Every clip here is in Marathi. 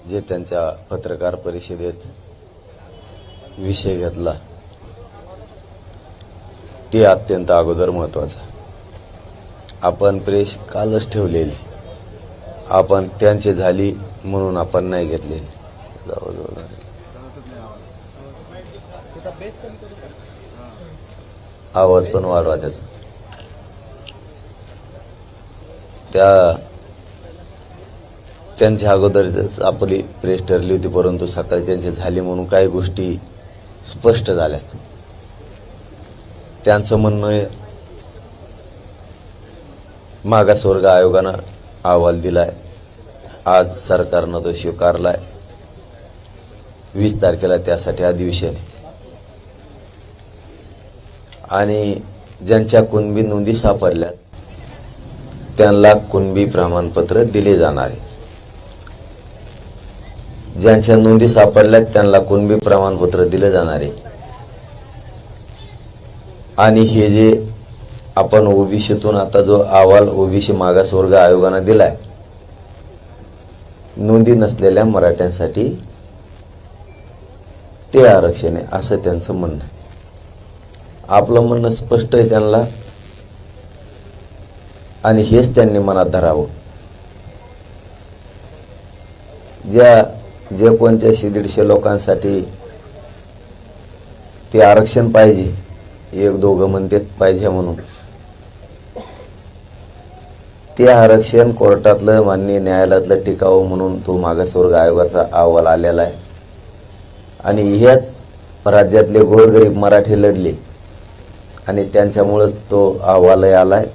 जे त्यांच्या पत्रकार परिषदेत विषय घेतला ते अत्यंत अगोदर महत्त्वाचं. आपण प्रेस कालच ठेवलेली, आपण त्यांची झाली म्हणून आपण नाही घेतलेली. आवाज पण वाढवा त्याचा. त्यांच्या अगोदरच आपली प्रेस ठरली होती, परंतु सकाळी त्यांची झाली म्हणून काही गोष्टी स्पष्ट झाल्यात. त्यांचं म्हणणं मागासवर्ग आयोगानं अहवाल दिलाय, आज सरकारनं तो स्वीकारलाय. 20 तारखेला त्यासाठी अधिवेशन आहे आणि ज्यांच्या कुणबी नोंदी सापडल्या त्यांना कुणबी प्रमाणपत्र दिले जाणार आहे. ज्यांच्या नोंदी सापडल्यात त्यांना कुणबी प्रमाणपत्र दिले जाणार आहे. आणि हे जे आपण ओबीसीतून आता जो अहवाल ओबीसी मागासवर्ग आयोगाने दिलाय, नोंदी नसलेल्या मराठ्यांसाठी ते आरक्षण आहे असं त्यांचं म्हणणं आहे. आपलं म्हणणं स्पष्ट आहे त्यांना, आणि हेच त्यांनी मनात धरावं. जे कोणच्या 150 लोकांसाठी ते आरक्षण पाहिजे, 1-2 म्हणतात पाहिजे म्हणून, ते आरक्षण कोर्टातलं माननीय न्यायालयातलं टिकावं म्हणून तो मागासवर्ग आयोगाचा अहवाल आलेला आहे. आणि ह्याच राज्यातले गोरगरीब मराठी लढले आणि त्यांच्यामुळेच तो अहवालही आलाय.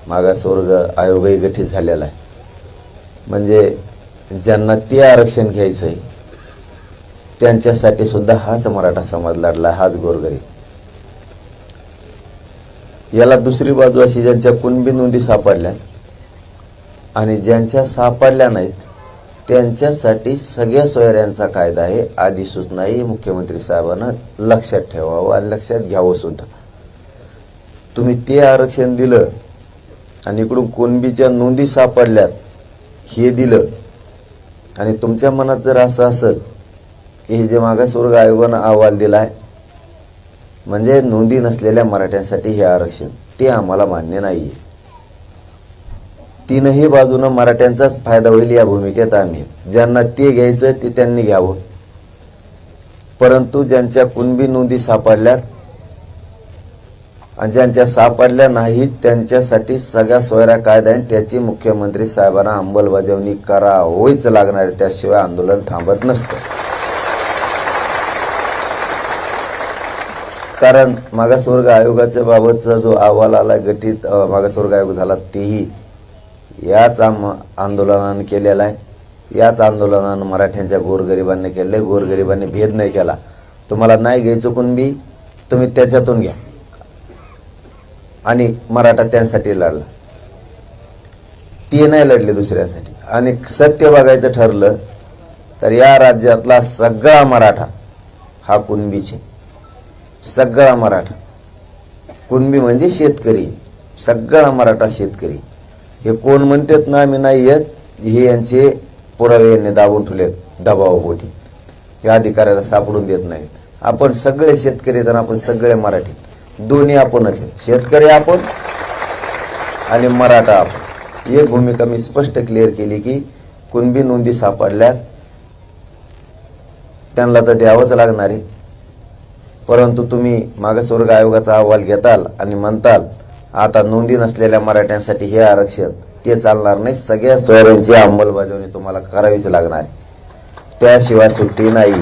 मागासवर्ग आयोगही गठीत झालेला आहे. म्हणजे ज्यांना ते आरक्षण घ्यायचं आहे त्यांच्यासाठी सुद्धा हाच मराठा समाज लढला, हाच गोरगरीब. याला दुसरी बाजू अशी, ज्यांच्या कुणबी नोंदी सापडल्या आणि ज्यांच्या सापडल्या नाहीत त्यांच्यासाठी सगळ्या सोयऱ्यांचा कायदा आहे. अधिसूचनाही मुख्यमंत्री साहेबांना लक्षात ठेवावं आणि लक्षात घ्यावं सुद्धा. तुम्ही ते आरक्षण दिलं आणि इकडून कुणबीच्या नोंदी सापडल्यात हे दिलं, आणि तुमच्या मनात जर असं असेल की हे जे मागासवर्ग आयोगानं अहवाल दिलाय म्हणजे नोंदी नसलेल्या मराठ्यांसाठी हे आरक्षण, ते आम्हाला मान्य नाहीये. तीनही बाजूनं मराठ्यांचाच फायदा होईल या भूमिकेत आम्ही. ज्यांना ते घ्यायचं ते त्यांनी घ्यावं, परंतु ज्यांच्या कुणबी नोंदी सापडल्यात आणि ज्यांच्या सापडल्या नाहीत त्यांच्यासाठी सगळ्या सोयरा कायदा आहे, त्याची मुख्यमंत्री साहेबांना अंमलबजावणी करावीच लागणार आहे. त्याशिवाय आंदोलन थांबत नसतं. कारण मागासवर्ग आयोगाच्या बाबतचा जो अहवाल आला, गठीत मागासवर्ग आयोग झाला, तेही याच आंदोलनानं केलेला आहे. याच आंदोलनानं मराठ्यांच्या गोरगरिबांनी केले. गोरगरिबांनी भेद नाही केला. तुम्हाला नाही घ्यायचं कुणबी, तुम्ही त्याच्यातून घ्या, आणि मराठा त्यांसाठी लढला. ते नाही लढले दुसऱ्यांसाठी. आणि सत्य बघायचं ठरलं तर या राज्यातला सगळा मराठा हा कुणबीचे. सगळा मराठा. कुणबी म्हणजे शेतकरी. सगळा मराठा शेतकरी. हे कोण म्हणतात ना आम्ही नाही येत, हे यांचे पुरावे यांनी दाबून ठेवलेत दबावापोटी. या अधिकाऱ्याला सापडून देत नाहीत. आपण सगळे शेतकरी तर आपण सगळे मराठी, दोन्ही आपणच आहेत. शेतकरी आपण आणि मराठा आपण. एक भूमिका मी स्पष्ट क्लिअर केली की कुणबी नोंदी सापडल्यात त्यांना तर द्यावंच लागणार आहे. परंतु तुम्ही मागासवर्ग आयोगाचा अहवाल घेताल आणि म्हणताल आता नोंदी नसलेल्या मराठ्यांसाठी हे आरक्षण, ते चालणार नाही. सगळ्या सोयऱ्यांची अंमलबजावणी तुम्हाला करावीच लागणार आहे. त्याशिवाय सुट्टी नाही.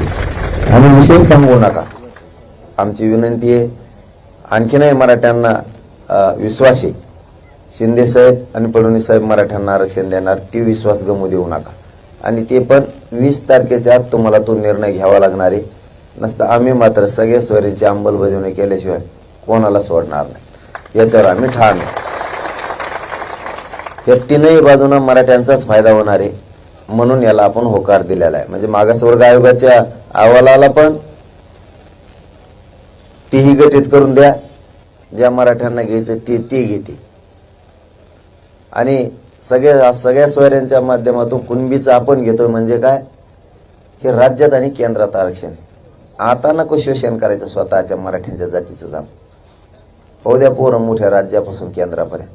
आणि विषय थांबवू नका. आमची विनंती आहे. आणखीनही मराठ्यांना विश्वास आहे, शिंदे साहेब आणि फडणवीस साहेब मराठ्यांना आरक्षण देणार, ती विश्वास गमू देऊ नका. आणि ते पण 20 तारखेच्या आत तुम्हाला तो निर्णय घ्यावा लागणार आहे. नसतं आम्ही मात्र सगळ्या सोयऱ्यांची अंमलबजावणी केल्याशिवाय कोणाला सोडणार नाही, याच्यावर आम्ही ठाम आहे. या तीनही बाजूने मराठ्यांचाच फायदा होणार आहे, म्हणून याला आपण होकार दिलेला आहे. म्हणजे मागासवर्ग आयोगाच्या अहवालाला पण तीही गठीत करून द्या, ज्या मराठ्यांना घ्यायचं ते घेते. आणि सगळ्या सोयऱ्यांच्या माध्यमातून कुणबीचं आपण घेतोय म्हणजे काय, हे राज्यात आणि केंद्रात आरक्षण आहे. आता नको शोषण करायचं स्वतःच्या मराठ्यांच्या जातीचं जाम. होऊ द्या पोरं मोठ्या राज्यापासून केंद्रापर्यंत.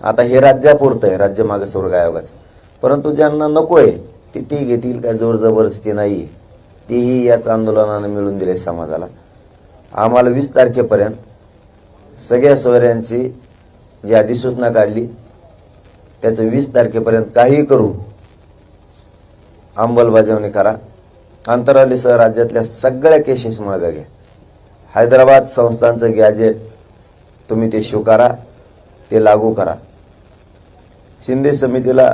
आता हे राज्यापुरतं आहे राज्य मागासवर्ग आयोगाचं, परंतु ज्यांना नको आहे ते घेतील. काय जोर जबरदस्ती नाही, तेही याच आंदोलनानं मिळून दिले समाजाला. आम्हाला 20 तारखेपर्यंत सगळ्या सोयऱ्यांची जी अधिसूचना काढली त्याचं 20 तारखेपर्यंत काही करून अंमलबजावणी करा. अंतरावलीसह राज्यातल्या सगळ्या केसेस मागे घ्या. हैदराबाद संस्थांचं गॅजेट तुम्ही ते स्वीकारा, ते लागू करा. शिंदे समितीला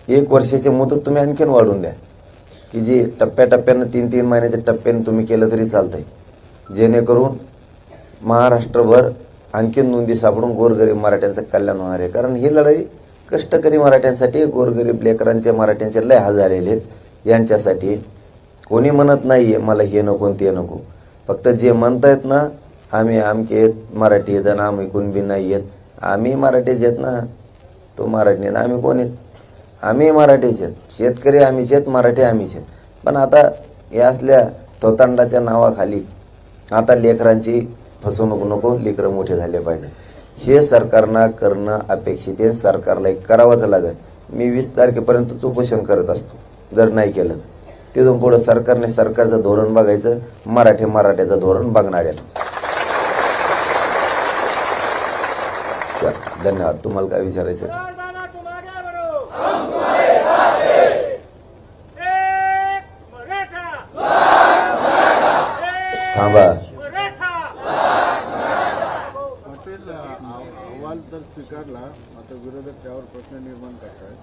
1 वर्षाची मुदत तुम्ही आणखीन वाढवून द्या, की जी टप्प्याटप्प्यानं 3-3 महिन्याच्या टप्प्यानं तुम्ही केलं तरी चालतंय, जेणेकरून महाराष्ट्रभर आणखीन नोंदी सापडून गोरगरीब मराठ्यांचं कल्याण होणार आहे. कारण ही लढाई कष्टकरी मराठ्यांसाठी, गोरगरीब लेकरांचे मराठ्यांचे लय हाल झालेले आहेत यांच्यासाठी. कोणी म्हणत नाही आहे मला हे नको ते नको. फक्त जे म्हणतायत ना आम्ही आमके आहेत, मराठी आहेत आणि आम्ही कुणबी नाही आहेत. आम्ही मराठीच आहेत ना, तो मराठी ना आम्ही कोण आहेत? आम्ही मराठीच आहेत. शेतकरी आम्हीच आहेत, मराठी आम्हीच आहेत. पण आता या असल्या तोतांडाच्या नावाखाली आता लेकरांची फसवणूक नको, लेकरं मोठे झाले पाहिजे. हे सरकारनं करणं अपेक्षित आहे. सरकारला एक करावंच लागेल. मी 20 तारखेपर्यंत उपोषण करत असतो जर नाही केलं तर. तिथून पुढं सरकारने सरकारचं धोरण बघायचं, मराठ्याचं धोरण बघणार आहेत. धन्यवाद. तुम्हाला काय विचारायचं? थांबा. अहवाल तर स्वीकारला, आता विरोधक त्यावर प्रश्न निर्माण करतात.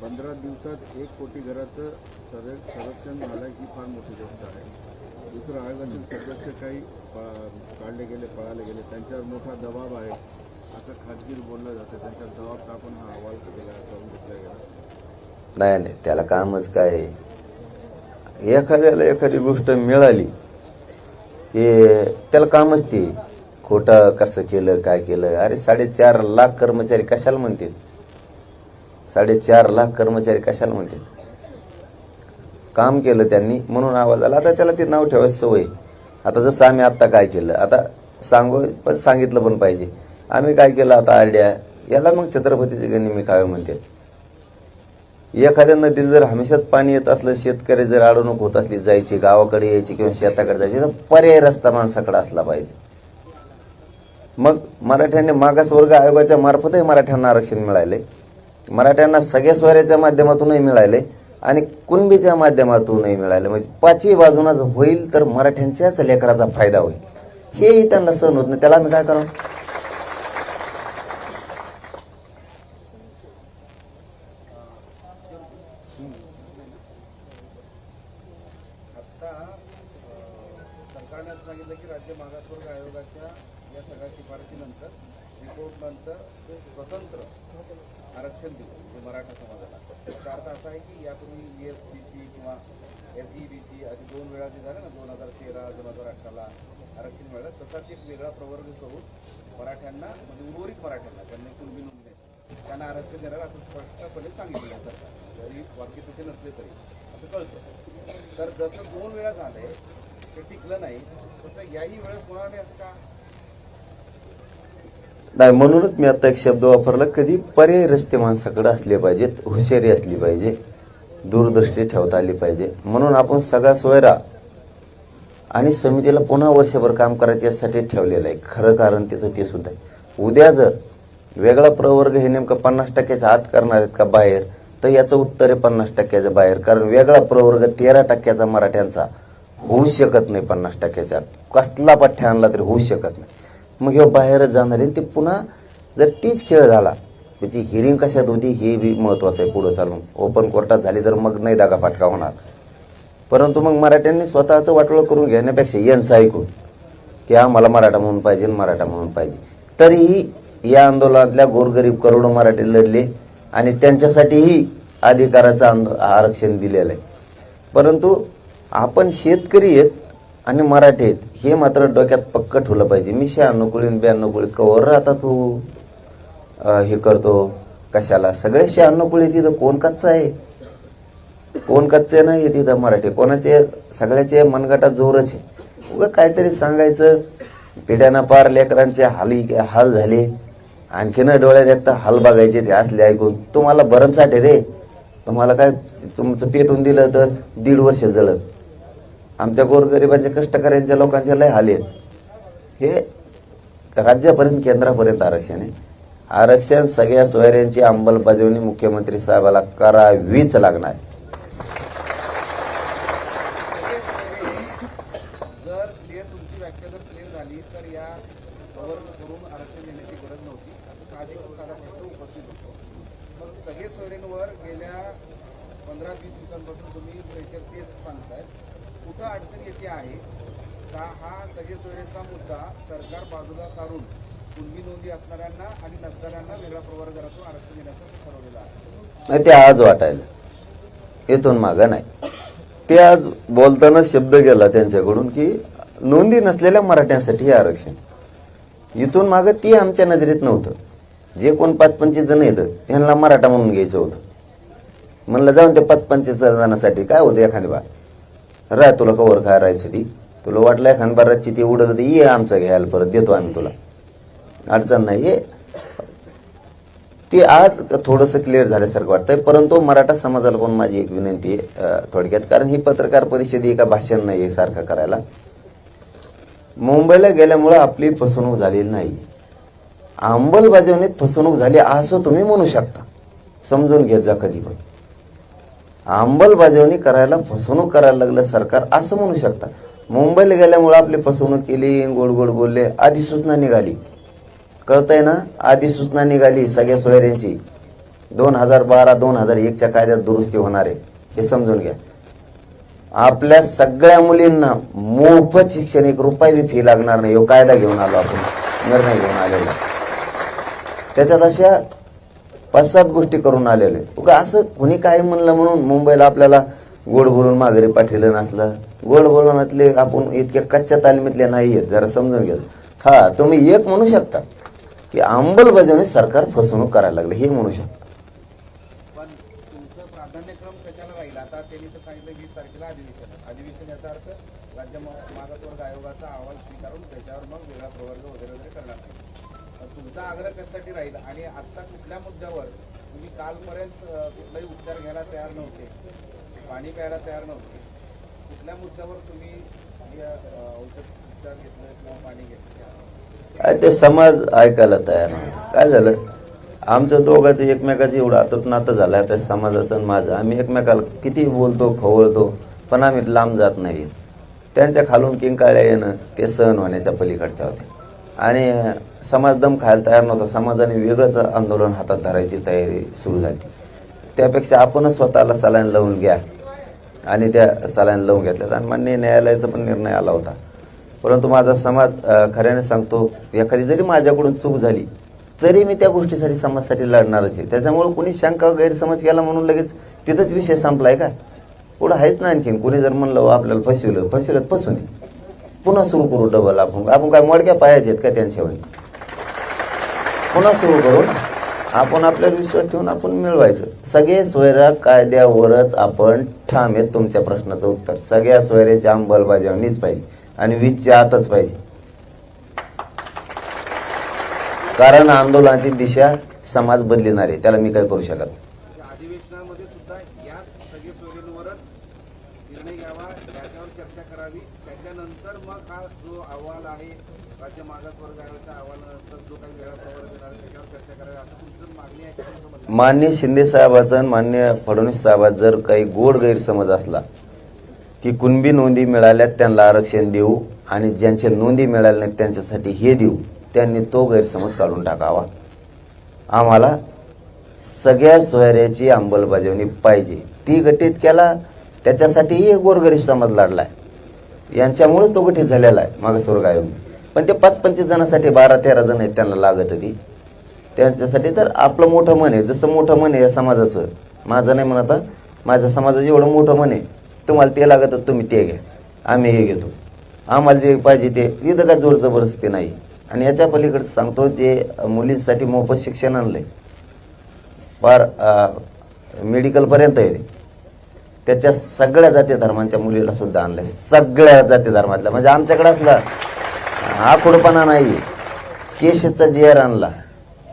15 दिवसात 1 कोटी घराचं संरक्षण झालं ही फार मोठी गोष्ट आहे. दुसरं आयोगातील सदस्य काही काढले गेले, पळाले गेले, त्यांच्यावर मोठा दबाव आहे असं खाजगी बोललं जातं. त्यांच्या दबाव आपण हा अहवाल करून घेतला गेला. नाही, त्याला कामच काय आहे. एखाद्याला एखादी गोष्ट मिळाली की त्याला कामच ते खोटं कसं केलं, काय केलं. अरे 4.5 लाख कर्मचारी कशाला म्हणतील? 4.5 लाख कर्मचारी कशाला म्हणतील? काम केलं त्यांनी म्हणून आवाज आला. आता त्याला ते नाव ठेवायची सवय. आता जसं आम्ही आत्ता काय केलं, आता पण सांगितलं पण पाहिजे. आम्ही काय केलं आता आयडिया, याला मग छत्रपतीची गणी मी काय म्हणते. एखाद्या नदीला जर हमेशाच पाणी येत असलं, शेतकरी जर अडवणूक होत असली जायची, गावाकडे यायची किंवा शेताकडे जायची, तर पर्याय रस्ता माणसाकडे असला पाहिजे. मग मराठ्यांनी मागासवर्ग आयोगाच्या मार्फतही मराठ्यांना आरक्षण मिळाले, मराठ्यांना सगळ्या सोयऱ्याच्या माध्यमातूनही मिळाले आणि कुणबीच्या माध्यमातूनही मिळाले. म्हणजे 5ही बाजूनच होईल तर मराठ्यांच्याच लेकराचा फायदा होईल. हेही त्यांना सहन होत नाही. त्याला आम्ही काय करावं? सरकारने सांगितलं की राज्य मागासवर्ग आयोगाच्या या सगळ्या शिफारशीनंतर रिपोर्टनंतर स्वतंत्र आरक्षण दिलं म्हणजे मराठा समाजाला. त्याचा अर्थ असा आहे की यापूर्वी ESBC किंवा SEBC असे 2 वेळा जे झालं ना, 2013, 2018ला आरक्षण मिळालं, तसाच एक वेगळा प्रवर्ग करून मराठ्यांना म्हणजे उर्वरित मराठ्यांना ज्यांनी कुणबी नोंदणी त्यांना आरक्षण देणार असं स्पष्टपणे सांगितलं आहे सरकार. जरी वाक्य तसे नसले तरी असं कळतं. तर जसं 2 वेळा झालंय ते टिकलं नाही, तसं याही वेळेस होणार नाही असं का? नाही, म्हणूनच मी आता एक शब्द वापरला, कधी पर्यायी रस्ते माणसाकडे असले पाहिजेत, हुशारी असली पाहिजे, दूरदृष्टी ठेवता आली पाहिजे. म्हणून आपण सगळा सोयरा आणि समितीला पुन्हा वर्षभर काम करायचं यासाठी ठेवलेलं आहे. खरं कारण त्याचं ते सुद्धा आहे. उद्या जर वेगळा प्रवर्ग हे नेमकं 50% आत करणार आहेत का बाहेर, तर याचं उत्तर आहे 50% बाहेर. कारण वेगळा प्रवर्ग 13% मराठ्यांचा होऊ शकत नाही 50% आत. कसला पठ्ठ्या आणला तरी होऊ शकत नाही. मग हे बाहेरच जाणार आहे. ते पुन्हा जर तीच खेळ झाला, त्याची हिअरिंग कशात होती हे बी महत्त्वाचं आहे. पुढं चालून ओपन कोर्टात झाली तर मग नाही दागा फाटका होणार. परंतु मग मराठ्यांनी स्वतःचं वाटोळं करून घेण्यापेक्षा यांचं ऐकून की आम्हाला मराठा म्हणून पाहिजे, मराठा म्हणून पाहिजे, तरीही या आंदोलनातल्या गोरगरीब करोडो मराठी लढले आणि त्यांच्यासाठीही अधिकाराचं आरक्षण दिलेलं आहे. परंतु आपण शेतकरी आहेत आणि मराठी आहेत हे मात्र डोक्यात पक्क ठेवलं पाहिजे. मी 96 कुळी 92 कुळी कवर आता तू हे करतो कशाला? सगळे 96 कुळी तिथं कोण कच्चा आहे? कोण कच्चे नाही तिथं मराठी, कोणाचे सगळ्याचे मनगटात जोरच आहे. उगा काहीतरी सांगायचं, पिढ्यानं पार लेकरांचे हाल झाले, आणखीन डोळ्यात एकटा हाल बघायचे ते असले ऐकून. तुम्हाला भरमसाठ आहे रे, तुम्हाला काय तुमचं पेटून दिलं तर 1.5 वर्ष जळत. आमच्या गोरगरिबांच्या कष्टकऱ्यांच्या लोकांचे लय हाल आहेत. हे राज्यापर्यंत केंद्रापर्यंत आरक्षण आहे. आरक्षण सगळ्या सोयऱ्यांची अंमलबजावणी मुख्यमंत्री साहेबाला करावीच लागणार. जर तुमची व्याख्या जर क्लिअर झाली तर या प्रवर्ग करून आरक्षण देण्याची गरज नव्हती, असं साधा प्रश्न उपस्थित होतो. मग सगळे सोयरेंवर गेल्या 15-20 दिवसांपासून तुम्ही प्रेशर तेच सांगताय. कुठं अडचण येते आहे का हा सगळे सोयरेचा मुद्दा सरकार बाजूला सारून कुणबी नोंदी असणाऱ्यांना आणि नसणाऱ्यांना वेगळ्या प्रवर्गातून आरक्षण देण्याचं ठरवलेलं आहे? नाही, ते आज वाटायला इथून मागं नाही. ते आज बोलताना शब्द गेला त्यांच्याकडून की नोंदी नसलेल्या मराठ्यांसाठी हे आरक्षण. इथून मागं ती आमच्या नजरेत नव्हतं. जे कोण 5-25 जण येतं यांना मराठा म्हणून घ्यायचं होतं. म्हणलं जाऊन ते 5-25 जणांसाठी काय होतं, एखादी बार राय तुला कवर काय राहायचं ती, तुला वाटलं एखादी बार रातची ती उडलं तर ये आमचं घ्यायला, परत देतो आम्ही तुला, अडचण नाही. हे ते आज थोडंसं क्लिअर झाल्यासारखं वाटतंय. परंतु मराठा समाजाला पण माझी एक विनंती आहे थोडक्यात, कारण ही पत्रकार परिषद एका भाषण नाही आहे सारखं करायला. मुंबईला गेल्यामुळं आपली फसवणूक झालेली नाही, अंमलबजावणीत फसवणूक झाली असं तुम्ही म्हणू शकता. समजून घेत जा. कधी पण अंमलबजावणी करायला फसवणूक करायला लागलं सरकार असं म्हणू शकता. मुंबईला गेल्यामुळं आपली फसवणूक केली, गोड गोड बोलले, अधिसूचना निघाली, कळतंय ना, अधिसूचना निघाली सगळ्या सोयऱ्यांची. 2012-2001च्या कायद्यात दुरुस्ती होणार आहे, हे समजून घ्या. आपल्या सगळ्या मुलींना मोफत शिक्षण, 1 रुपया बी फी लागणार नाही, कायदा घेऊन आलो आपण, निर्णय घेऊन आलेला. त्याच्यात अशा 5-7 गोष्टी करून आलेले. असं कुणी काय म्हणलं म्हणून मुंबईला आपल्याला गोड बोलून माघारी पाठवलं नसलं. गोड बोलण्यातले आपण इतक्या कच्च्या तालमीतले नाही आहेत, जरा समजून घ्या. हा, तुम्ही एक म्हणू शकता की अंमलबजावणी सरकार फसवणूक करायला लागले, हे म्हणू शकता. पण तुमचं प्राधान्यक्रम कशाला राहील? आता त्यांनी तर सांगितलं 20 तारखेला अधिवेशन याचा अर्थ राज्य मागासवर्ग आयोगाचा अहवाल स्वीकारून त्याच्यावर मग वेगळा प्रवर्ग वगैरे करणार नाही. तुमचा आग्रह कशासाठी राहील? आणि आता कुठल्या मुद्द्यावर तुम्ही कालपर्यंत कुठलाही उपचार घ्यायला तयार नव्हते, पाणी प्यायला तयार नव्हते, कुठल्या मुद्द्यावर तुम्ही औषध उपचार घेतलं किंवा पाणी घेतलं? ते समाज ऐकायला तयार नव्हता. काय झालं, आमचं दोघांचं एकमेकाचं एवढं आतून नातं झालं आता समाजाचं आणि माझं. आम्ही एकमेकाला किती बोलतो, खवळतो, पण आम्ही लांब जात नाही. त्यांच्या खालून किंकाळ्या येणं ते सहन होण्याच्या पलीकडच्या होते. आणि समाज दम खायला तयार नव्हता. समाजाने वेगळंच आंदोलन हातात धरायची तयारी सुरू झाली. त्यापेक्षा आपणच स्वतःला सलाईन लावून घ्या, आणि त्या सलाईन लावून घेतल्यात. आणि माननीय न्यायालयाचा पण निर्णय आला होता. परंतु माझा समाज, खऱ्याने सांगतो, एखादी जरी माझ्याकडून चूक झाली तरी मी त्या गोष्टीसाठी समाजासाठी लढणारच आहे. त्याच्यामुळे कुणी शंका गैरसमज केला म्हणून लगेच तिथंच विषय संपलाय का? पुढं आहेच ना आणखीन. कुणी जर म्हणलं आपल्याला फसवलं फसून दे, पुन्हा सुरू करू डबल. आपण काय मडक्या पायाचे आहेत का त्यांच्यावर? पुन्हा सुरू करू ना. आपण आपल्याला विश्वास ठेवून आपण मिळवायचं. सगळे सोयरा कायद्यावरच आपण ठाम आहेत. तुमच्या प्रश्नाचं उत्तर, सगळ्या सोयऱ्याची अंमलबजावणीच पाहिजे आणि 20च्या आतच पाहिजे. कारण आंदोलनाची दिशा समाज बदलणार आहे, त्याला मी काय करू शकत. अधिवेशनामध्ये सुद्धा याच सगळे सोयरींवरच निर्णय घ्यावा, त्याच्यावर चर्चा करावी. त्याच्यानंतर मग हा जो अहवाल आहे राज्य मागासवर्ग आयोगाच्या अहवालानंतर जो काही वेळा प्रवर्ग येणार आहे त्याच्यावर चर्चा करावी, असं तुमचं मागणी आहे? माननीय शिंदे साहेबाचा आणि माननीय फडणवीस साहेबाचा जर काही गोड गैरसमज असला की कुणबी नोंदी मिळाल्यात त्यांना आरक्षण देऊ आणि ज्यांच्या नोंदी मिळाल्या नाहीत त्यांच्यासाठी हे देऊ, त्यांनी तो गैरसमज काढून टाकावा. आम्हाला सगळ्या सोयऱ्याची अंमलबजावणी पाहिजे. ती गठीत केला त्याच्यासाठीही गोरगरीब समाज लढलाय. यांच्यामुळेच तो गठीत झालेला आहे मागासवर्ग आयोग. पण ते 5-25 जणांसाठी 12-13 जण आहेत त्यांना लागत होती. त्यांच्यासाठी तर आपलं मोठं मन आहे. जसं मोठं मन आहे या समाजाचं, माझं नाही म्हणत, माझ्या समाजाचं एवढं मोठं मन आहे. तुम्हाला ते लागत तुम्ही ते घ्या, आम्ही हे घेतो. आम्हाला जे पाहिजे ते, इथं काय जोड जबरदस्ती नाही. आणि याच्या पलीकडे सांगतो, जे मुलींसाठी मोफत शिक्षण आणलंय, फार मेडिकलपर्यंत आहे, त्याच्या सगळ्या जाती धर्मांच्या मुलीला सुद्धा आणलंय, सगळ्या जाती धर्मातल्या. म्हणजे आमच्याकडे असला आखुडपणा नाही. केशेदचा JR आणला,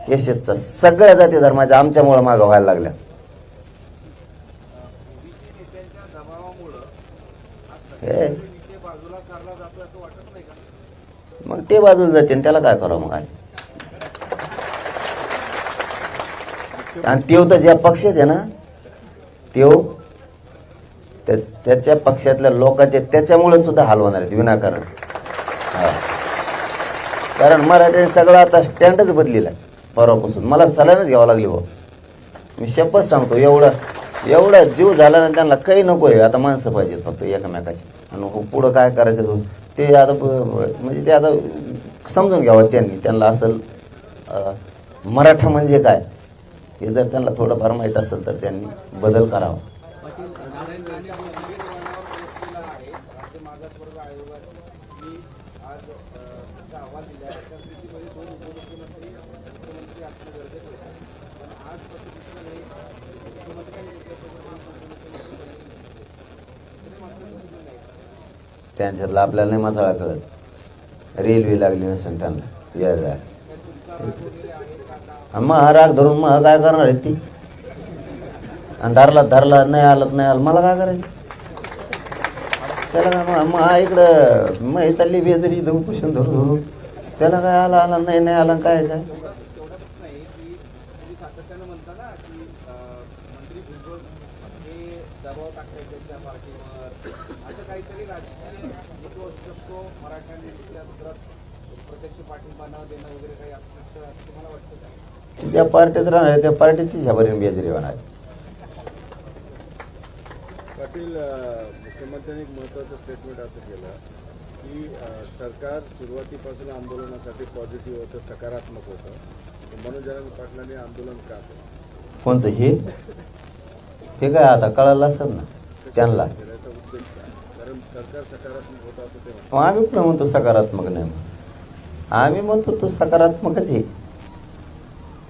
केशेदचा सगळ्या जाती धर्माच्या आमच्यामुळे मागं व्हायला लागल्या. ओबीसी नेत्यांच्या दबावामुळं आज हे विषय बाजूला सारला जातो असं वाटत नाही का? मग ते बाजूला जाते आणि त्याला काय करावं मग आहे. आणि तेव तर ज्या पक्षात आहे ना, तेव त्याच्या पक्षातल्या लोकांचे त्याच्यामुळे सुद्धा हाल होणार आहेत विनाकारण. हा. कारण मराठीने सगळं आता स्टँडच बदलेला आहे परवापासून. मला सलानच घ्यावं लागली भाऊ, मी शपथ सांगतो. एवढा जीव झाला ना त्यांना काही नको आहे. आता माणसं पाहिजेत फक्त एकमेकाची. आणि पुढं काय करायचं ते आता म्हणजे ते आता समजून घ्यावं त्यांनी. त्यांना असं मराठा म्हणजे काय हे जर त्यांना थोडंफार माहीत असेल तर त्यांनी बदल करावा. पाटील नारायण राणे विविध वळणावर पोहोचलेला आहे. राज्य मागासवर्ग आयोगाने आज त्याचा अहवाल दिला आहे. त्या स्थितीमध्ये 2 उपमुख्यमंत्री मुख्यमंत्री असणं गरजेचं होतं. पण आज तसं दिसलं नाही. मुख्यमंत्र्यांनी त्यांच्यातलं आपल्याला नाही मसाळा कळत. रेल्वे लागली नसेल त्यांना यायला. मग हा राग धरून मग काय करणार आहे ती. आणि धरला नाही आलं मला काय करायचं त्याला. काय मग हा इकडं मग चालली बेजरी इथं उपोषण धरून त्याला काय आला नाही आला काय तेवढंच नाही की तुम्ही सातत्यानं म्हणता ना की मंत्री भुजबळ हे दबाव टाकले त्यांच्या पार्टीवर, असं काहीतरी राजकीय हेतू असू शकतो. मराठ्यांनी तिथल्या सूत्रात प्रत्यक्ष पाठिंबा न देणं वगैरे काही असू शकतं असं तुम्हाला वाटतं का? त्या पार्टीत राहणार त्या पार्टीची झ्याबरीन बेजरी होणार. पाटील, मुख्यमंत्र्यांनी एक महत्त्वाचं स्टेटमेंट असं केलं की सरकार सुरुवातीपासून आंदोलनासाठी पॉझिटिव्ह होतं, सकारात्मक होतं. मनोज जरांगे पाटलांनी आंदोलन का केलं? कोणचं हे काय आता कळालं असत ना त्यांना. त्याचा उद्देश काय? कारण सरकार सकारात्मक होतं असं ते म्हणतात. मग आम्ही पण म्हणतो सकारात्मक नाही. आम्ही म्हणतो तो सकारात्मकच आहे.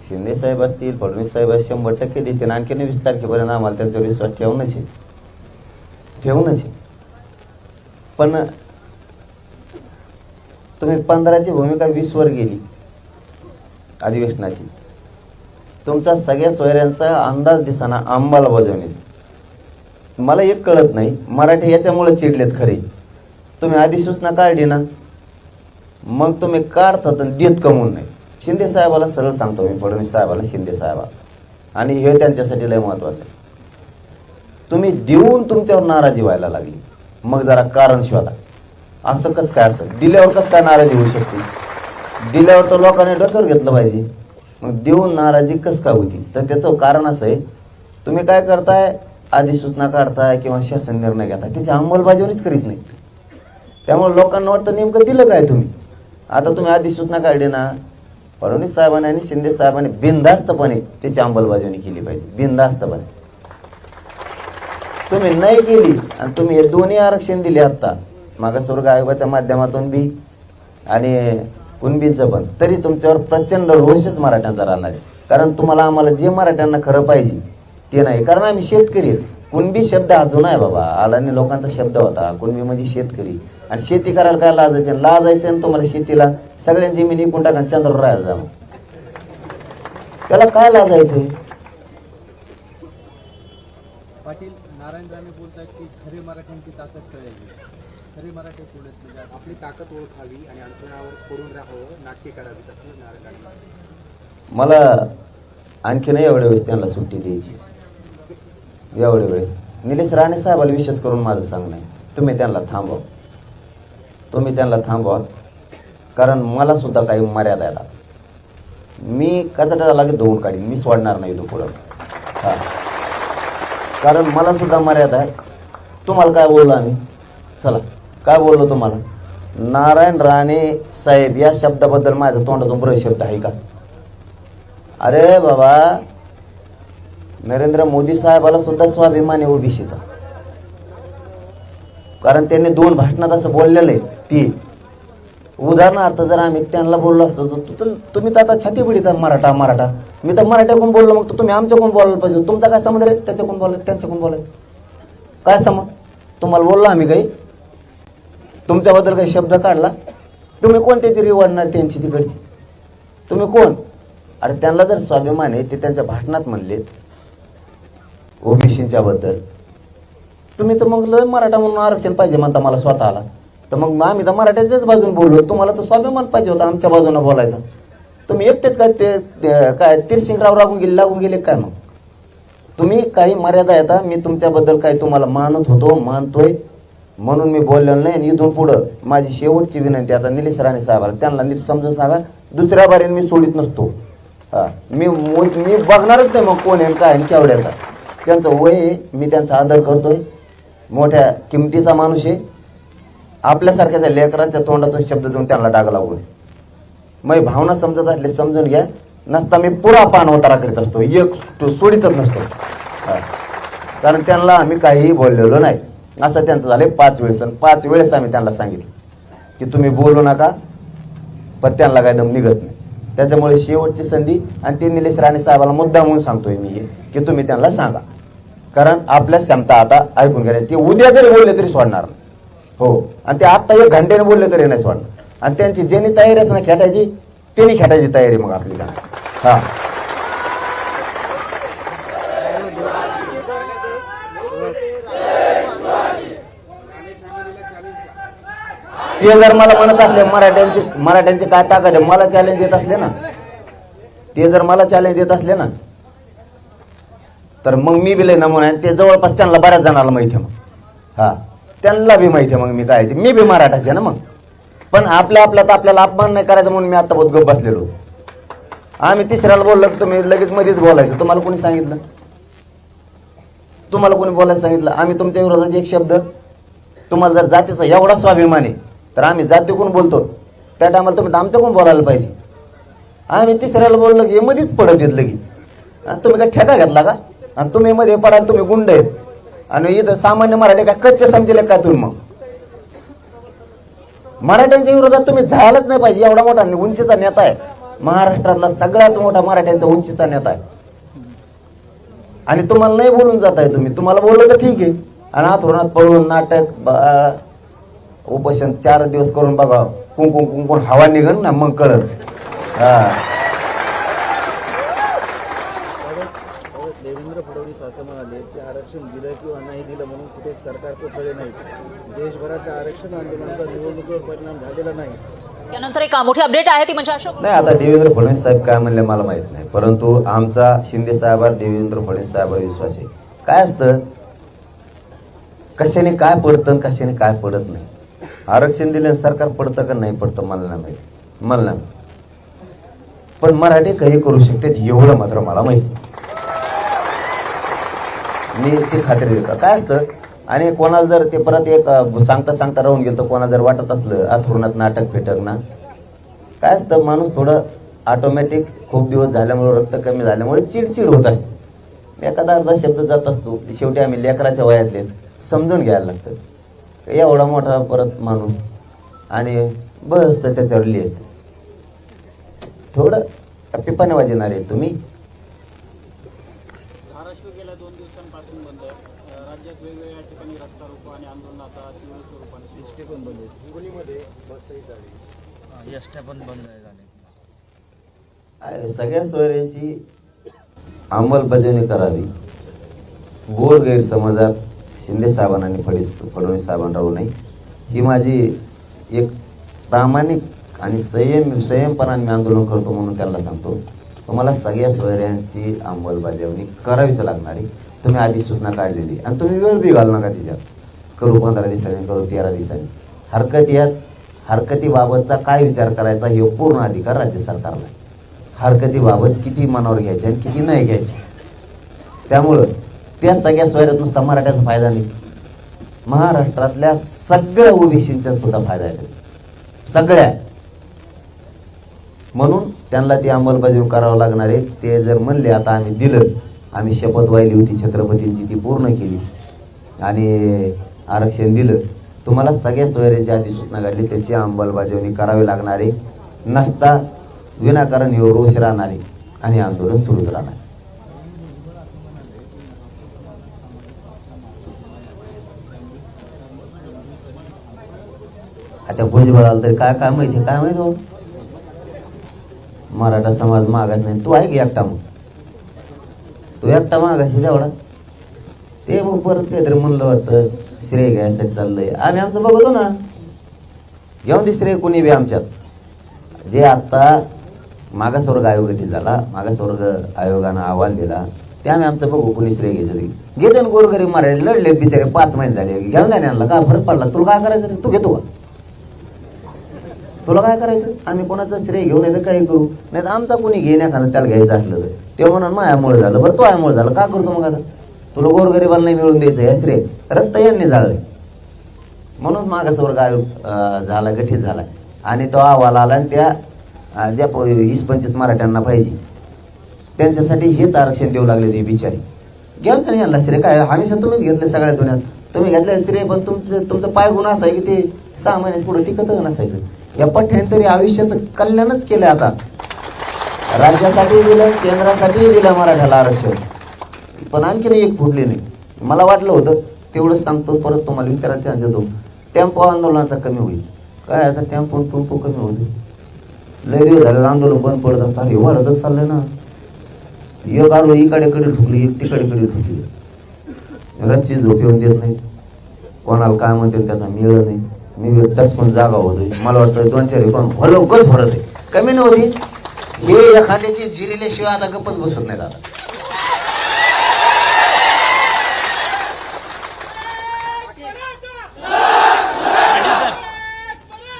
शिंदे साहेब असतील, फडणवीस साहेब 100% देतील. आणखी 20 तारखेपर्यंत आम्हाला त्यांच्यावर विश्वास ठेवूनच आहे. पण तुम्ही 15ची भूमिका 20 वर गेली अधिवेशनाची. तुमचा सगळ्या सोयऱ्यांचा अंदाज दिसाना अंमलबजावणीचा. मला एक कळत नाही, मराठी याच्यामुळे चिडलेत खरे. तुम्ही अधिसूचना काढली ना, मग तुम्ही काढतात आणि देत कमवून नाही. शिंदे साहेबाला सरळ सांगतो मी, फडणवीस साहेबाला, शिंदे साहेबाला, आणि हे त्यांच्यासाठी लय महत्वाचं आहे. तुम्ही देऊन तुमच्यावर नाराजी व्हायला लागली, मग जरा कारण शोधा. असं कसं काय असेल? दिल्यावर कसं काय नाराजी होऊ शकते? दिल्यावर तर लोकांनी डोक्यावर घेतलं पाहिजे. मग देऊन नाराजी कसं काय होती? तर त्याचं कारण असं आहे, तुम्ही काय करताय, अधिसूचना काढताय किंवा शासन निर्णय घेताय, त्याची अंमलबजावणीच करीत नाही. त्यामुळे लोकांना वाटतं नेमकं दिलं काय तुम्ही. आता तुम्ही अधिसूचना काढली ना, फडणवीस साहेबांनी आणि शिंदे साहेबांनी बिनधास्तपणे त्याची अंमलबजावणी केली पाहिजे. बिनधास्तपणे तुम्ही नाही केली आणि तुम्ही हे दोन्ही आरक्षण दिले आता मागासवर्ग आयोगाच्या माध्यमातून बी आणि कुणबीचं पण, तरी तुमच्यावर प्रचंड रोषच मराठ्यांचा राहणार आहे. कारण तुम्हाला आम्हाला जे मराठ्यांना खरं पाहिजे ते नाही. कारण आम्ही शेतकरी आहेत. कुणबी शब्द हा जुना आहे बाबा, अडाणी लोकांचा शब्द होता. कुणबी म्हणजे शेतकरी. आणि शेती करायला काय लाजायचं आणि तुम्हाला शेतीला सगळ्या जमिनी इकून टाका चंद्रावर राहायला जा. त्याला काय लाजायचंय? पाटील, नारायण राणे बोलतात की खरे मराठ्यांची ताकद कळायची. खरे मराठी पुढे म्हणजे आपली ताकद ओळखावी आणि अडचणावर पडून राहावं, नाट्य करावी, असं नारायण राणे. मला आणखीन एवढ्या वेळेस त्यांना सुट्टी द्यायची. एवढ्या वेळेस निलेश राणे साहेबाला विशेष करून माझं सांगणं आहे, तुम्ही त्यांना थांबवा. कारण मला सुद्धा काही मर्यादा आहे. मी कचरा लागेल धुवून काढीन, मी सोडणार नाही तो पुढं. हा, कारण मला सुद्धा मर्यादा आहे. तुम्हाला काय बोललो आम्ही? चला, काय बोललो तुम्हाला? नारायण राणे साहेब या शब्दाबद्दल माझ्या तोंडातून बरं शब्द आहे का? अरे बाबा, नरेंद्र मोदी साहेबाला सुद्धा स्वाभिमान आहे ओबीसीचा. कारण त्यांनी 2 भाषणात असं बोललेलं आहे. ती उदाहरणार्थ जर आम्ही त्यांना बोललो असतो तर तुम्ही तर आता छाती पिढीत मराठा. मी तर मराठ्याकडून बोललो, मग तुम्ही आमच्याकडून बोलायला पाहिजे. तुमचा काय समज रे त्याच्याकडून बोलायचं त्यांच्याकडून बोलायचं? काय समज तुम्हाला बोललो आम्ही काही तुमच्याबद्दल काही शब्द काढला तुम्ही कोणत्याची रिवाडणार त्यांची तिकडची तुम्ही कोण अरे त्यांना जर स्वाभिमान आहे ते त्यांच्या भाषणात म्हणले ओबीसीच्या बद्दल तुम्ही तर मग लय मराठा म्हणून आरक्षण पाहिजे म्हणता मला स्वतःला तर मग आम्ही तर मराठ्याच्याच बाजून बोललो तुम्हाला तर स्वाभिमान पाहिजे होता आमच्या बाजूने बोलायचा तुम्ही एकटेच काय ते काय तिरशिंगराव लागून गेले काय मग तुम्ही काही मर्यादा येता मी तुमच्याबद्दल काही तुम्हाला मानत होतो मानतोय म्हणून मी बोललेलो नाही आणि इथून पुढं माझी शेवटची विनंती आता निलेश राणे साहेबाला त्यांना नीट समजून सांगा दुसऱ्या बारीने मी सोडित नसतो हा मी बघणारच नाही मग कोण आहे काय आणि केवढ्याचा त्यांचं वय आहे मी त्यांचा आदर करतोय मोठ्या किमतीचा माणूस आहे आपल्यासारख्या लेकरांच्या तोंडातून शब्द देऊन त्यांना डाग लागू नये मग भावना समजत असले समजून घ्या नसता मी पुरा पान होतारा करीत असतो एक सोडीतच नसतो कारण त्यांना आम्ही काहीही बोललेलो नाही असं त्यांचं झालं 5 वेळेस आणि 5 वेळेस आम्ही त्यांना सांगितलं की तुम्ही बोलू नका पण त्यांना काय दम निघत नाही त्याच्यामुळे शेवटची संधी आणि ते निलेश राणे साहेबाला मुद्दा म्हणून सांगतोय मी की तुम्ही त्यांना सांगा कारण आपल्या क्षमता आता ऐकून घ्या ते उद्या जरी बोलले तरी सोडणार नाही हो आणि ते आत्ता 1 घंट्याने बोलले तरी नाही सोडणार आणि त्यांची ज्यांनी तयारी असं ना खेटायची त्यांनी खेटायची तयारी मग आपली का हा ते जर मला म्हणत असले मराठ्यांची काय ताकद आहे मला चॅलेंज देत असले ना ते जर मला चॅलेंज देत असले ना तर मग मी बी लय नमुना ते जवळपास त्यांना बऱ्याच जणांना माहिती आहे मग हा त्यांना बी माहिती आहे मग मी काय ते मी बी मराठाचे ना मग पण आपल्याला अपमान नाही करायचा म्हणून मी आता बहुत गप बसलेलो आम्ही तिसऱ्याला बोललो की तुम्ही लगेच मध्येच बोलायचं तुम्हाला कोणी सांगितलं तुम्हाला कोणी बोलायला सांगितलं आम्ही तुमच्या विरोधात एक शब्द तुम्हाला जर जातीचा एवढा स्वाभिमान आहे तर आम्ही जातीकडून बोलतो त्या टायमाला तुम्ही आमच्याकडून बोलायला पाहिजे आम्ही तिसऱ्याला बोललो की मध्येच पडत येत लगी तुम्ही काय ठेका घेतला का आणि तुम्ही मध्ये पडाल तुम्ही गुंड आहेत आणि इथं सामान्य मराठी काय कच्चे समजेल काय तुम्ही मग मराठ्यांच्या विरोधात तुम्ही झालाच नाही पाहिजे एवढा मोठा उंचीचा नेता आहे महाराष्ट्रातला सगळ्यात मोठा मराठ्यांचा उंचीचा नेता आहे आणि तुम्हाला नाही बोलून जात आहे तुम्हाला बोललो तर ठीक आहे आणि आथरुणात पळून नाटक उपोषण 4 दिवस करून बघा कुंकुन हवा निघन ना मग कळत देवेंद्र फडणवीस असं म्हणाले की आरक्षण दिलं किंवा नाही दिलं म्हणून कुठे सरकार कोसळले नाही देशभरातल्या आरक्षण आंदोलनाचा निवडणुकीवर परिणाम झालेला नाही त्यानंतर एक मोठी अपडेट आहे ती म्हणजे अशोक नाही आता देवेंद्र फडणवीस साहेब काय म्हणले मला माहित नाही परंतु आमचा शिंदे साहेबांवर देवेंद्र फडणवीस साहेबांवर विश्वास आहे काय असतं कशाने काय पडतं कशाने काय पडत नाही आरक्षण दिलं सरकार पडतं का नाही पडतं मला नाही माहित मला नाही पण मराठी काही करू शकते एवढं मात्र मला माहिती मी ती खात्री देतो काय असतं आणि कोणाला जर ते परत एक सांगता राहून गेलं तर कोणाला जर वाटत असलं आथरुणात नाटक फेटक ना काय असतं माणूस थोडं ऑटोमॅटिक खूप दिवस झाल्यामुळे रक्त कमी झाल्यामुळे चिडचिड होत असते एखादा अर्धा शब्द जात असतो शेवटी आम्ही लेकराच्या वयातले समजून घ्यायला लागतं एवढा मोठा परत माणूस आणि बस तर त्याच्यावर लिहित थोडं पिपाने वाजणार आहे तुम्ही धाराशिव गेल्या 2 दिवसांपासून बंद आहे राज्यात वेगवेगळ्या ठिकाणी रस्ता रोको आणि आंदोलन आता तीव्र स्वरूपाने एसटी पण बंद आहे हिंगोलीमध्ये बसही झाली एसट्या पण बंद झाले सगळ्या सोयऱ्यांची अंमलबजावणी करावी गोड गैरसमजात शिंदे साहेबांना आणि फडणवीस साहेबांना राहू नये ही माझी एक प्रामाणिक आणि संयमपणाने मी आंदोलन करतो म्हणून त्यांना सांगतो तुम्हाला सगळ्या सोयऱ्यांची अंमलबजावणी करावीच लागणार आहे तुम्ही आधी सूचना काढलेली आणि तुम्ही वेळ बी घालू नका तिच्यात करू 15 दिवसांनी करू 13 दिवसांनी हरकतीबाबतचा काय विचार करायचा हे पूर्ण अधिकार राज्य सरकारला हरकतीबाबत किती मनावर घ्यायचे आणि किती नाही घ्यायचे त्यामुळं त्या सगळ्या सोयऱ्यात नुसता मराठ्याचा फायदा नाही महाराष्ट्रातल्या सगळ्या ओबीसींचा सुद्धा फायदा आहे सगळ्या म्हणून त्यांना ती अंमलबजावणी करावं लागणार आहे ते जर म्हणले आता आम्ही दिलं आम्ही शपथ वाहिली होती छत्रपतींची ती पूर्ण केली आणि आरक्षण दिलं तुम्हाला सगळ्या सोयऱ्यांची आधी सूचना काढली त्याची अंमलबजावणी करावी लागणार आहे नसता विनाकारण रोष राहणार आहे आणि आंदोलन सुरूच राहणार आता भुजबळाला तरी काय काय माहिती, काय माहिती हो. मराठा समाज मागास नाही, तू आहे की एकटा, मग तू एकटा मागाशी तेवढा. ते मग परत काहीतरी म्हणलं वाटतं श्रेय घ्यायसाठी चाललंय. आम्ही आमचं बघतो ना, घेऊन दे श्रेय कोणी बी आमच्यात. जे आता मागासवर्ग आयोग गठीत झाला, मागासवर्ग आयोगानं अहवाल दिला, ते आम्ही आमचं बघू कोणी श्रेय घ्यायचं ते घेते ना. गोरगरीब मराठी लढले बिचारे 5 महिने झाले, घेऊन जाणे आणला, काय फरक पडला. तुला काय करायचं रे, तू घेतो का, तुला काय करायचं. आम्ही कोणाचं श्रेय घेऊन येतं काही करू, नाही तर आमचा कोणी घेण्या एखादं त्याला घ्यायचं असलं तर ते म्हणून मायामुळे झालं. बरं तो यामुळे झालं, का करतो मग आता. तुला गोरगरिबाला नाही मिळून द्यायचं हे श्रेय, रक्त यांनी जाळलंय म्हणून मागासवर्ग आयोग झाला, गठीत झाला. आणि तो अहवाल आला, आणि त्या ज्या 20-25 मराठ्यांना पाहिजे त्यांच्यासाठी हेच आरक्षण देऊ लागले ते बिचारी. घ्या नाही यांना श्रेय, काय हमेशा तुम्हीच घेतले सगळ्या दुनियात, तुम्ही घेतले श्रेय. पण तुमचं पाय गुण असा आहे की ते 6 महिन्यात पुढे टिकत नसायचं. या पठ्ठ्यांतरी आयुष्याचं कल्याणच केलं. आता राज्यासाठी दिलं, केंद्रासाठी दिलं मराठ्याला आरक्षण, पण आणखीन एक फुटली नाही. मला वाटलं होतं तेवढंच सांगतो, परत तुम्हाला विचारायचं देतो. टेम्पो आंदोलनाचा कमी होईल काय, आता टेम्पो कमी होईल. लय दिवस झालं आंदोलन बंद पडत असतात, हे वाढतच चाललंय ना. एक आलो इकडे ठुकली, एक तिकडे ठुकली. रच्ची झोप येऊन देत नाही, कोणाला काय म्हणते त्याचा मिळ नाही. मी टचकून जागा होतोय, मला वाटतं 2-4 कोण भलोकच भरत आहे, कमी नव्हती. हे एखाद्याची जिरिल्याशिवाय आता गप्पच बसत नाही दादा.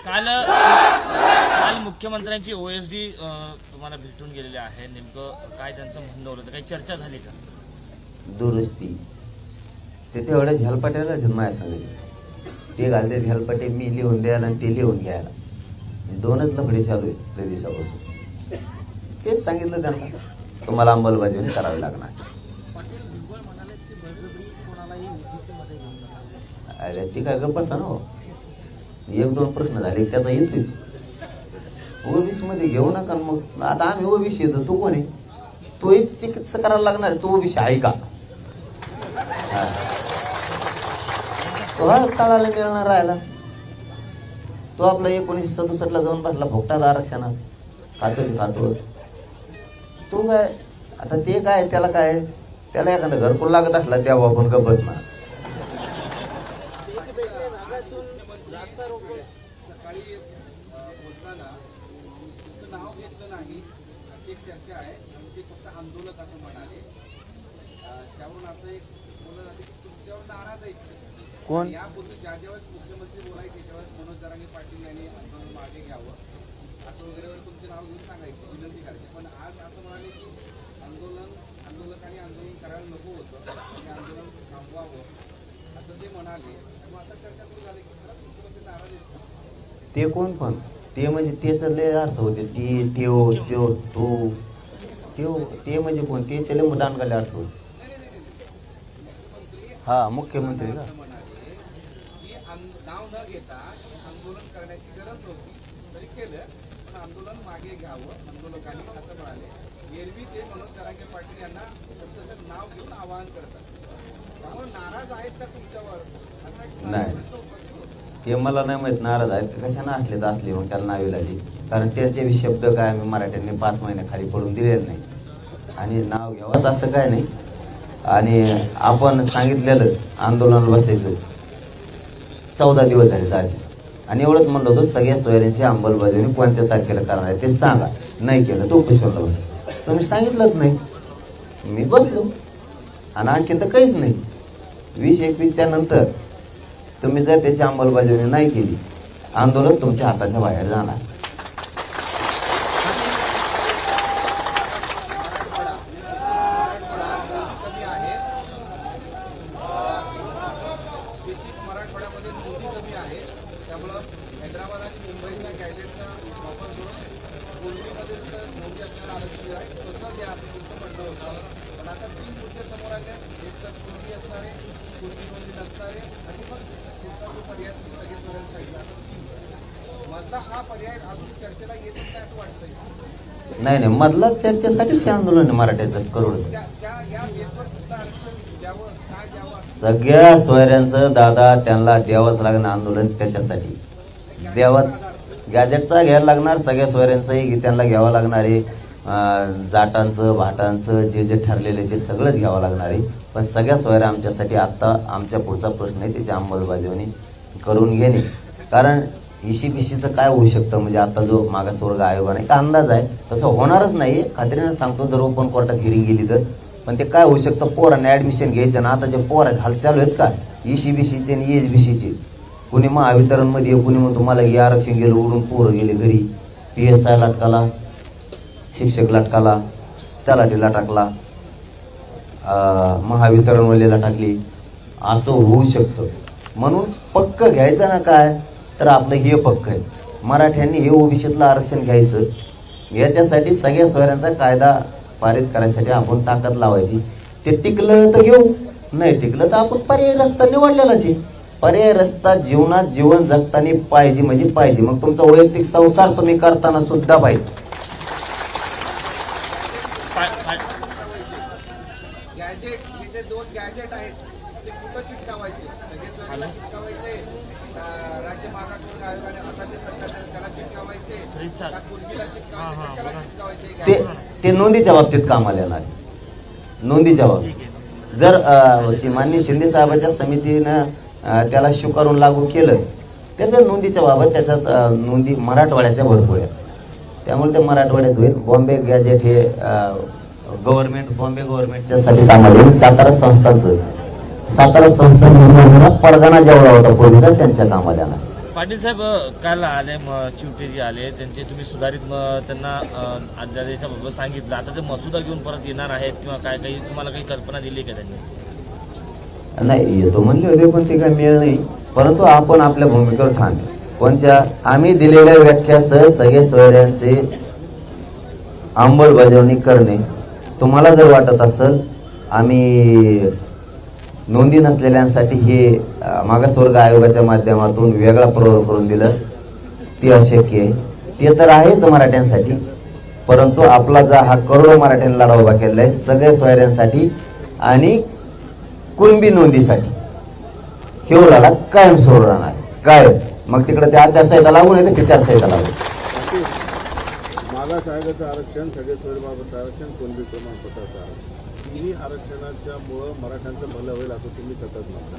काल मुख्यमंत्र्यांची OSD तुम्हाला भेटून गेलेले आहे, नेमकं काय त्यांचं म्हणणं होतं, काही चर्चा झाली का. दुरुस्ती ते तेवढ्या झलपाट्याला माझ्या सांगितलं, ते घालते झलपाटे मी लिहून द्यायला आणि ते लिहून घ्यायला. 2च लफडे चालू आहेत त्या दिवसापासून. तेच सांगितलं त्यांना, तुम्हाला अंमलबजावणी करावी लागणार. अरे ती काय गप्पा ना, 1-2 प्रश्न झाले त्याचा येतोच. OBC मध्ये घेऊ नका. मग आता आम्ही OBC येतो, तू कोण आहे, तो एक चिकित्सा करायला लागणार आहे. तो OBC आहे का, तो हा तळाला मिळणार राहिला. तो आपला 1967ला जाऊन बसला फुकटात आरक्षणात, खातो. तो काय आता ते काय, त्याला काय, त्याला एखादं घरकुल लागत असला तेव्हा आपण गप्प बसणार. चर्चा आहे आणि ते फक्त आंदोलक असं म्हणाले. त्यावरून असं एक बोललं जाते की तुमच्यावर नाराज आहे कोण. यापूर्वी ज्या ज्यावेळेस मुख्यमंत्री बोलायचे त्यावेळेस मनोज जरांगे पाटील यांनी आंदोलन मागे घ्यावं असं वगैरे तुमचे नाव घेऊन सांगायचे, विनंती करायची. पण आज असं म्हणाले की आंदोलकांनी आंदोलन करायला नको होतं आणि आंदोलन थांबवावं असं ते म्हणाले. त्यामुळे आता चर्चा सुरू झाली की खरंच मुख्यमंत्री नाराज आहेत. ते कोण पण ते म्हणजे तेच लय अर्थ होते. ते म्हणजे कोण, ते चले मग दानगाले अर्थ होते. हा मुख्यमंत्री का नाव न घेता आंदोलन करण्याची गरज नव्हती तरी केलं, पण आंदोलन मागे घ्यावं आंदोलकांनी असं म्हणाले. एरवी ते मनोज जरांगे पाटील यांना स्वतःचं नाव घेऊन आवाहन करतात. त्यामुळे नाराज आहेत का तुमच्यावर असा नाही, ते मला नाही माहित नाराज आहेत कशाने असले मग त्याला नावे लागली. कारण त्याचे शब्द काय आम्ही मराठ्यांनी 5 महिने खाली पडून दिलेले नाही, आणि नाव घ्यावंच असं काय नाही. आणि आपण सांगितलेलं आंदोलनाला बसायचं 14 दिवस झाले आधी, आणि एवढंच म्हणलं होतं सगळ्या सोयऱ्यांची अंमलबजावणी कोणत्या तारखेला करणार आहे ते सांगा. नाही केलं तो उपोषणाला बसा. तुम्ही सांगितलंच नाही, मी बसलो. आणि आणखी तर काहीच नाही. 20-21च्या नंतर तुम्ही जर त्याची अंमलबजावणी नाही केली, आंदोलन तुमच्या हाताच्या बाहेर जाणार. मराठवाड्यामध्ये नोंदी कमी आहे, त्यामुळं हैदराबाद आणि मुंबईच्या कॅडेटचा वापर करून पूर्वीमध्ये जसं नोंदी असणारं आरक्षण आहे तसं द्या असं तुमचं म्हणणं होतं. पण आता 3 मुद्दे समोर आले. एक तर पूर्वी असणारे, पूर्वी नोंदी नसणारे, आणि मग पुढचा जो पर्याय सगळे सोडायला सांगितलं असं 3. मधला हा पर्याय अजून चर्चेला येत नाही असं वाटतंय. नाही, मधला चर्चेसाठीच हे आंदोलन मराठ्याचं करोड. या बेसवर सुद्धा आरक्षण द्यावं, काय द्यावं. सगळ्या सोयऱ्यांचं दादा त्यांना द्यावंच लागणं आंदोलन त्याच्यासाठी. देवात गॅजेटचा घ्यायला लागणार, सगळ्या सोयऱ्यांचंही त्यांना घ्यावं लागणार आहे, जाटांचं भाटांचं जे जे ठरलेलं ते सगळंच घ्यावं लागणार आहे. पण सगळ्या सोयऱ्या आमच्यासाठी आत्ता आमच्या पुढचा प्रश्न आहे त्याची अंमलबजावणी करून घेणे. कारण इशीचं काय होऊ शकतं म्हणजे आता जो मागासवर्ग आयोगाने एक अंदाज आहे तसं होणारच नाही, खात्रीनं सांगतो. जर ओपन कोर्टात हिरिंग गेली तर पण ते काय होऊ शकतं, पोरांना ॲडमिशन घ्यायचं ना. आता जे पोर हालचाल आहेत का ECBCचे आणि ESBCचे, कुणी महावितरणमध्ये, कुणी मग तुम्हाला हे आरक्षण गेलं उडून पोरं गेले घरी, PSI लाटकाला, शिक्षक लाटकाला, तलाठीला टाकला, महावितरणवालीला टाकली, असं होऊ शकतं. म्हणून पक्क घ्यायचं ना काय तर आपलं हे पक्क आहे, मराठ्यांनी हे ओबीसीतलं आरक्षण घ्यायचं. याच्यासाठी सगळ्या सोयऱ्यांचा कायदा पारित करायसाठी आपण ताकद लावायची. ते टिकलं तर घेऊ, नाही टिकलं तर आपण पर्यायी रस्ता निवडलेलाच आहे. पर्यायी रस्ता जीवनात जीवन जगताना पाहिजे म्हणजे पाहिजे. मग तुमचा वैयक्तिक संसार तुम्ही करताना सुद्धा पाहिजे. गॅजेट हे जे 2 गॅजेट आहेत ते कुठं चिटकावायचे, सगळे सोयीला चिटकावायचे, राज्य मागासवर्ग आयोगाने आता जे सरकार त्याला चिटकावायचे, त्या कुर्जीला चिटकावायचे, त्याला चिटकावायचे. ते नोंदीच्या बाबतीत कामाला येणार. नोंदीच्या बाबतीत जर माननीय शिंदे साहेबांच्या समितीनं त्याला स्वीकारून लागू केलं तर त्या नोंदीच्या बाबत त्याच्यात नोंदी मराठवाड्याच्या भरपूर आहेत. त्यामुळे ते मराठवाड्यात होईल. बॉम्बे गॅजेट हे बॉम्बे गव्हर्नमेंटच्या साठी कामाला येईल. सातारा संस्थान परगाणा जेवढा होता पूर्वीचा त्यांच्या कामाला येणार. पाटील साहेब काल आले चिवटे जे आले त्यांचे तुम्ही सुधारित त्यांना अध्यादेशाबाबत सांगितलं. आता ते मसुदा घेऊन परत येणार आहेत किंवा काय काही तुम्हाला काही कल्पना दिली का त्यांनी? नाही येतो म्हणले होते पण ते काही मिळालं नाही. परंतु आपण आपल्या भूमिकेवर ठाम कोणत्या आम्ही दिलेल्या व्याख्यासह सगळे सोयऱ्यांचे अंमलबजावणी करणे. तुम्हाला जर वाटत असेल आम्ही नोंदी नसलेल्यांसाठी हे मागासवर्ग आयोगाच्या माध्यमातून वेगळा प्रवर्ग करून दिलं ते अशक्य आहे. ते तर आहेच मराठ्यांसाठी, परंतु आपला जा हा करोडो मराठ्यांना लढा उभा केलेला आहे सगळ्या सोयऱ्यांसाठी आणि कुणबी नोंदीसाठी. हे लढा कायम सुरू राहणार काय. मग तिकडे ते आचारसंहिता लागून येते, विचारसंहिता लागून. मागास आयोगाचं आरक्षण, सगळे सोयीबाबत आरक्षण, कुणबी प्रमाणपत्राचं आरक्षण, तिन्ही आरक्षणाच्या मुळे मराठ्यांचं भलं होईल असं तुम्ही सतत म्हणता.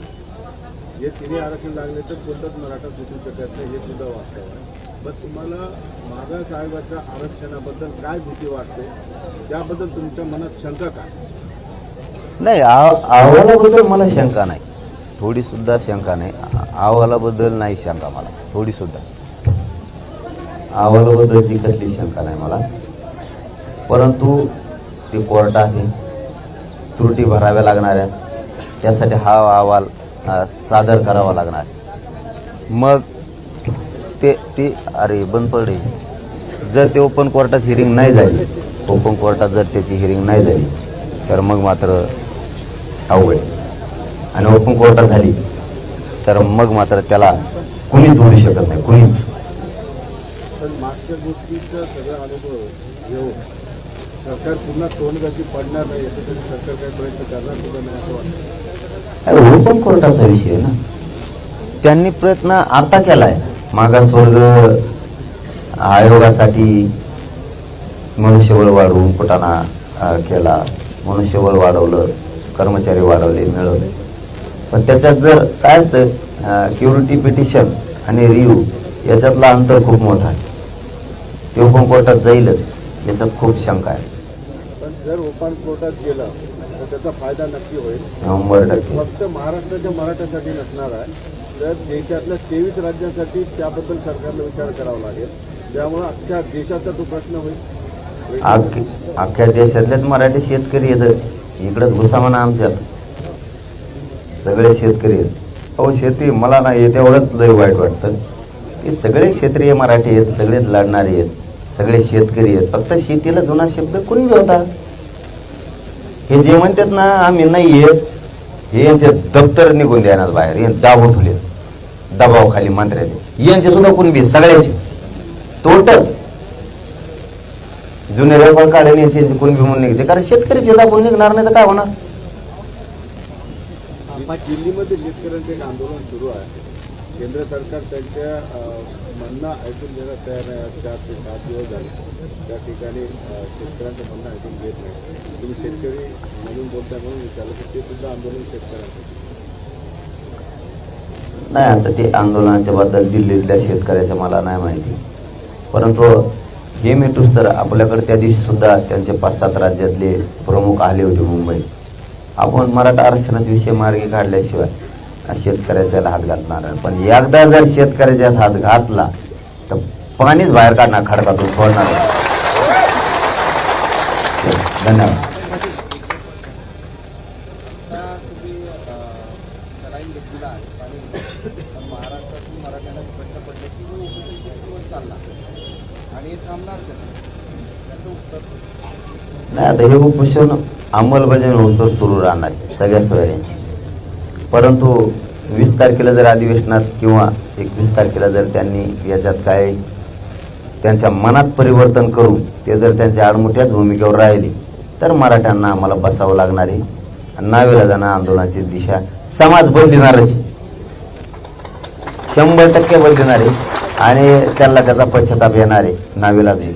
हे तिन्ही आरक्षण लागले तर कोणताच मराठा सुटू शकत नाही, हे सुद्धा वास्तव आहे. पण तुम्हाला मागास आयोगाच्या आरक्षणाबद्दल काय भीती वाटते, त्याबद्दल तुमच्या मनात शंका काय? नाही अहवालाबद्दल मला शंका नाही, थोडी सुद्धा शंका नाही. अहवालाबद्दल नाही शंका मला, थोडी सुद्धा अहवालाबद्दलची कसली शंका नाही मला. परंतु ते कोर्ट आहे, त्रुटी भराव्या लागणाऱ्या, त्यासाठी हा अहवाल सादर करावा लागणार. मग ते अरे बंद पडले. जर ते ओपन कोर्टात हिअरिंग नाही झाली, ओपन कोर्टात जर त्याची हिअरिंग नाही झाली तर मग मात्र अवघड. आणि ओपन कोर्टात झाली तर मग मात्र त्याला कुणीच बोलू शकत नाही, कुणीच. पण मागच्या गोष्टीचा सगळा अनुभव घेऊन सरकार पुन्हा तोंडगाठी पडणार नाही याच्यासाठी सरकार काही प्रयत्न करणार सुद्धा नाही असं वाटतं. ओपन कोर्टाचा विषय ना, त्यांनी प्रयत्न आता केलाय. मागासवर्ग आयोगासाठी मनुष्यबळ वाढवून कुटाणा केला, मनुष्यबळ वाढवलं, कर्मचारी वाढवले, मिळवले. पण त्याच्यात जर काय असतं क्युरिटी पिटिशन आणि रिव्ह्यू याच्यातला अंतर खूप मोठा आहे. ते ओपन कोर्टात जाईलच याच्यात खूप शंका आहे. पण जर ओपन कोर्टात गेलं तर त्याचा फायदा नक्की होईल. 100% फक्त महाराष्ट्राच्या मराठ्यासाठी नसणार आहे, तर देशातल्या 23 राज्यांसाठी त्याबद्दल सरकारला विचार करावा लागेल. त्यामुळे अख्ख्या देशाचा तो प्रश्न होईल. अख्ख्या देशातलेच मराठी शेतकरी येतं इकडंच घुसामना आमच्यात, सगळे शेतकरी आहेत. अहो शेती मला नाही येत एवढंच लय वाईट वाटतं की सगळे क्षेत्रीय मराठी आहेत, सगळेच लढणारे आहेत, सगळे शेतकरी आहेत. फक्त शेतीला जुना शब्द कुणी होता. हे जे म्हणतात ना आम्ही नाही येत, हे यांचे दप्तर निघून देणार बाहेर, हे दाबून ठेवले दबावाखाली मंत्र्याचे, यांचे सुद्धा कुणबी सगळ्याचे टोटल जुने रेकॉर्ड काढून यांचे कुणबी म्हणून निघते. कारण शेतकरीचे दाबून निघणार नाही तर काय होणार. दिल्लीमध्ये शेतकऱ्यांचं एक आंदोलन सुरू आहे. केंद्र सरकार त्यांच्या म्हणणं ऐकून घेण्यास तयार नाही. आज 4 ते 7 दिवस झाले त्या ठिकाणी शेतकऱ्यांचं म्हणणं ऐकून घेत नाही. तुम्ही शेतकरी म्हणून बोलता म्हणून विचारलं की ते सुद्धा आंदोलन शेतकऱ्यांचं नाही. आता ते आंदोलनाच्या बद्दल दिल्लीतल्या शेतकऱ्याचं मला नाही माहिती, परंतु हे मिठूस तर आपल्याकडे त्या दिवशी सुद्धा त्यांचे 5-7 राज्यातले प्रमुख आले होते मुंबईत. आपण मराठा आरक्षणाचा विषय मार्गी काढल्याशिवाय शेतकऱ्याचा हात घालणार नाही. पण एकदा जर शेतकऱ्याच्या हात घातला तर पाणीच बाहेर काढणार, खडकातून सोडणार. धन्यवाद. महाराष्ट्रातून मराठ्यांना प्रश्न पडले की ओबीसीवर चालला आणि हे थांबणार कसं, त्याचं उत्तर नाही. आता हे उपोषण अंमलबजावणी होतं सुरू राहणार सगळ्या सोयऱ्यांची. परंतु 20 तारखेला जर अधिवेशनात किंवा 21 तारखेला जर त्यांनी याच्यात काय त्यांच्या मनात परिवर्तन करून ते जर त्यांच्या आडमुठ्याच भूमिकेवर राहिली तर मराठ्यांना आम्हाला बसावं लागणार आहे. नाविलाजानं आंदोलनाची दिशा समाज बदलणारच, 100% बदलणार आहे आणि त्यांना त्याचा पश्चाताप येणार आहे. नाविलाज आहे.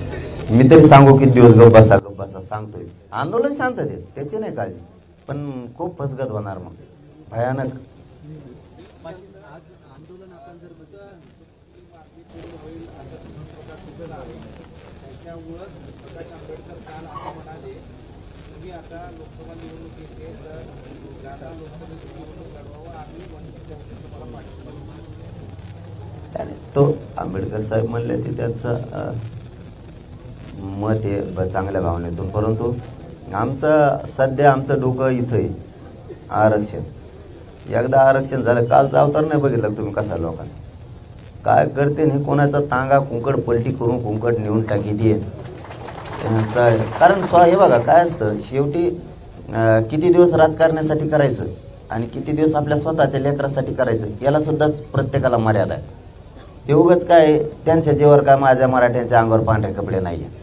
मी तरी सांगू किती दिवस गप बसा सांगतोय. आंदोलन शांततेत त्याची नाही काळजी, पण खूप फसगत होणार मग भयानक. आज आंदोलन आपण जर होईल त्याच्यामुळं प्रकाश आंबेडकर काल असं म्हणाले तुम्ही आता लोकसभा निवडणूक येते तर ज्यादा लोकसभेची निवडणूक लढवावं आम्ही तुम्हाला पाठिंबा. तो आंबेडकर साहेब म्हणले ते त्याचं मत आहे चांगल्या भावनेतून, परंतु सध्या आमचं डोकं इथं आहे आरक्षण. एकदा आरक्षण झालं, कालचा अवतार नाही बघितलं तुम्ही कसा लोकांनी काय करते नाही. कोणाचा तांगा कुंकड पलटी करून कुंकड नेऊन टाकी दे. कारण हे बघा काय असतं शेवटी किती दिवस राजकारणासाठी करायचं आणि किती दिवस आपल्या स्वतःच्या लेकरासाठी करायचं याला सुद्धा प्रत्येकाला मर्यादा आहे. हे उगाच काय त्यांच्या जीवावर काय माझ्या मराठ्यांच्या अंगावर पांढरे कपडे नाही आहे.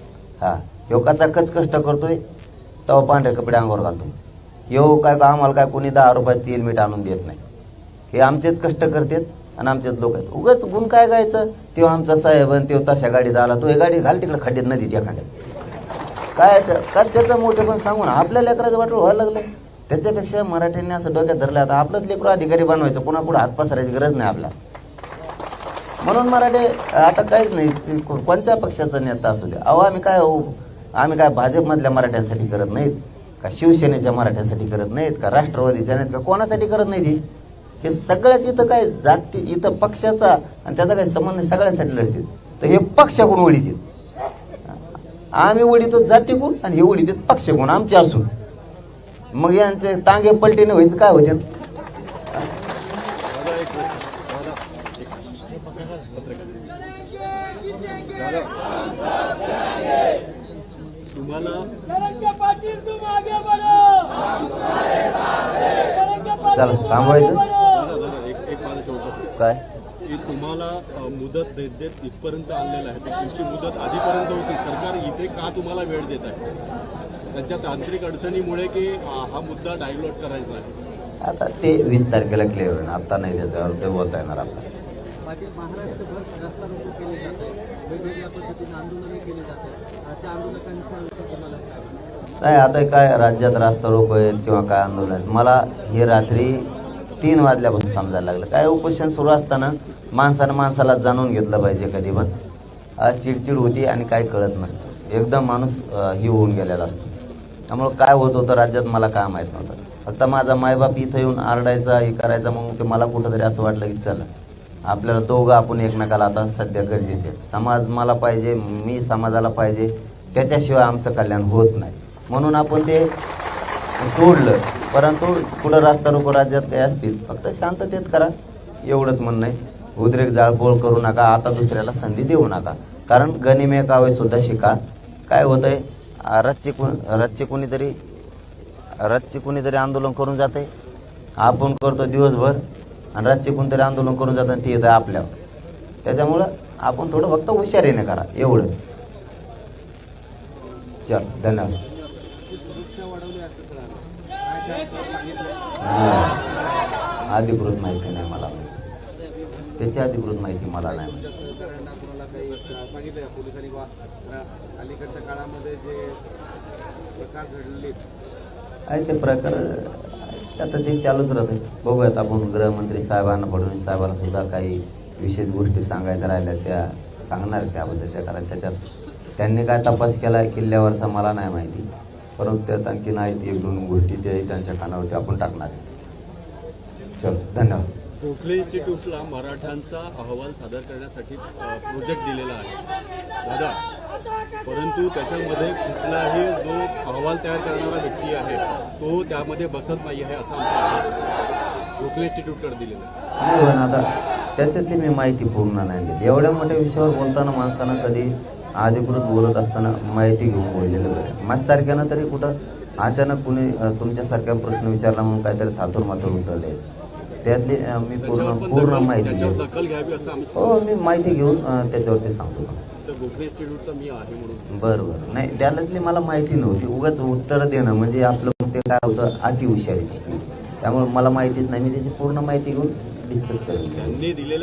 ह्यो कच कष्ट करतोय तेव्हा पांढरे कपडे अंगावर घालतो. ह्यो काय आम्हाला काय कोणी 10 रुपयात तेल मीठ आणून देत नाही. हे आमचेच कष्ट करतात आणि आमचेच लोक आहेत. उगाच गुण काय गायचं तेव्हा आमचा साहेब आणि तेव्हा तशा गाडीत आला तो हे गाडी घाल तिकडे खड्ड्यात नदीत एखाद्या काय त्याचं मोठे पण सांगून आपल्या लेकराचं वाटलं व्हायला लागलं. त्याच्यापेक्षा मराठ्यांनी असं डोक्यात धरलं आता आपलंच लेकरू अधिकारी बनवायचं, पुन्हा पुढे हात पसरायची गरज नाही आपला. म्हणून मराठे आता काहीच नाही कोणत्या पक्षाचा नेता असू द्या. अहो आम्ही काय भाजपमधल्या मराठ्यांसाठी करत नाहीत का, शिवसेनेच्या मराठ्यांसाठी करत नाहीत का, राष्ट्रवादीच्या नाहीत का, कोणासाठी करत नाही. हे सगळ्याच इथं काय जाती इथं पक्षाचा आणि त्याचा काही संबंध नाही, सगळ्यांसाठी लढतील. तर हे पक्षाकडून वडीतील, आम्ही वडीतो जातीकडून आणि हे वडीतील पक्षाकडून आमचे असून. मग यांचे तांगे पलटीने होईल काय होते. चला थांबवायचं काय की तुम्हाला मुदत देत इथपर्यंत आणलेलं आहे. तुमची मुदत आधीपर्यंत होती, सरकार इथे का तुम्हाला वेळ देत आहे? त्यांच्या तांत्रिक अडचणीमुळे की हा मुद्दा डायव्हर्ट करायचा आहे? आता ते 20 तारखेला क्लिअर होईल, आता नाही त्याच्यावर ते बोलता येणार आपल्याला. महाराष्ट्रभर रस्ता रोको केले जात आहे, वेगवेगळ्या पद्धतीने आंदोलनं केली जातात. त्या आंदोलकांच्या तुम्हाला नाही आता काय राज्यात रास्ता रोको आहेत किंवा काय आंदोलन, मला हे रात्री 3 वाजल्यापासून समजायला लागलं. काय उपोषण सुरू असताना माणसाला जाणून घेतलं पाहिजे. कधी पण चिडचिड होती आणि काही कळत नसतं, एकदम माणूस ही होऊन गेलेला असतो. त्यामुळं काय होत होतं राज्यात मला काय माहीत नव्हतं. फक्त माझा मायबाप इथं येऊन आरडायचा हे करायचा, मग ते मला कुठंतरी असं वाटलं की चला आपल्याला दोघं आपण एकमेकाला आता सध्या गरजेचे. समाज मला पाहिजे, मी समाजाला पाहिजे, त्याच्याशिवाय आमचं कल्याण होत नाही. म्हणून आपण ते सोडलं. परंतु पुढं रास्ता रोको राज्यात काही असतील फक्त शांततेत करा एवढंच म्हणणं आहे. उद्रेक जाळपोळ करू नका, आता दुसऱ्याला संधी देऊ नका. कारण गनिमे कावे सुद्धा शिका. काय होतंय रातची कुणीतरी आंदोलन करून जाते, आपण करतो दिवसभर आणि रातची कोणतरी आंदोलन करून जातं आणि ते येतं आपल्यावर. त्याच्यामुळं आपण थोडं फक्त हुशारीने करा एवढंच. चल धन्यवाद. अधिकृत माहिती नाही मला. त्याची अधिकृत माहिती मला नाही. तुमच्या सहकाऱ्यांना कोणाला काही सांगितलं का पोलिसांनी बा अलीकडच्या काळामध्ये जे प्रकार घडले आहे ते प्रकार आता ते चालूच राहते. बघूयात आपण गृहमंत्री साहेबांना, फडणवीस साहेबांना सुद्धा काही विशेष गोष्टी सांगायच्या राहिल्या त्या सांगणार त्याबद्दलच्या, कारण त्याच्यात त्यांनी काय तपास केला किल्ल्यावरचा मला नाही माहिती, परंतु त्यात आणखी आहेत 1-2 गोष्टी त्याही त्यांच्या कानावरती आपण टाकणार आहे. चल, धन्यवाद. गोखले इन्स्टिट्यूटला मराठ्यांचा अहवाल सादर करण्यासाठी प्रोजेक्ट दिलेला आहे दादा, परंतु त्याच्यामध्ये कुठलाही जो अहवाल तयार करणारा व्यक्ती आहे तो त्यामध्ये बसत नाही आहे असा आमचा आवाज आहे. गोखले इन्स्टिट्यूटकडे दिलेला आहे. नाही पण आता त्याच्यातली मी माहिती पूर्ण नाही घेत. एवढ्या मोठ्या विषयावर बोलताना माणसानं कधी अधिकृत बोलत असताना माहिती घेऊन बोललेलं बरं. माझ्यासारख्यानं तरी कुठं अचानक कुणी तुमच्यासारख्या प्रश्न विचारला म्हणून काहीतरी थातूर माथूर उतरले, त्यातली मी पूर्ण माहिती घेऊ. दखल घ्यावी असं आम्ही हो, मी माहिती घेऊन त्याच्यावरती सांगतो. गोखले इन्स्टिट्यूटचा मी आहे म्हणून. बरं बरं. नाही, त्यातली मला माहिती नव्हती. उगाच उत्तर देणं म्हणजे आपलं ते काय होतं अतिहुशारी. त्यामुळे मला माहितीच नाही. मी त्याची पूर्ण माहिती घेऊन डिस्कस करेन. त्यांनी दिलेल्या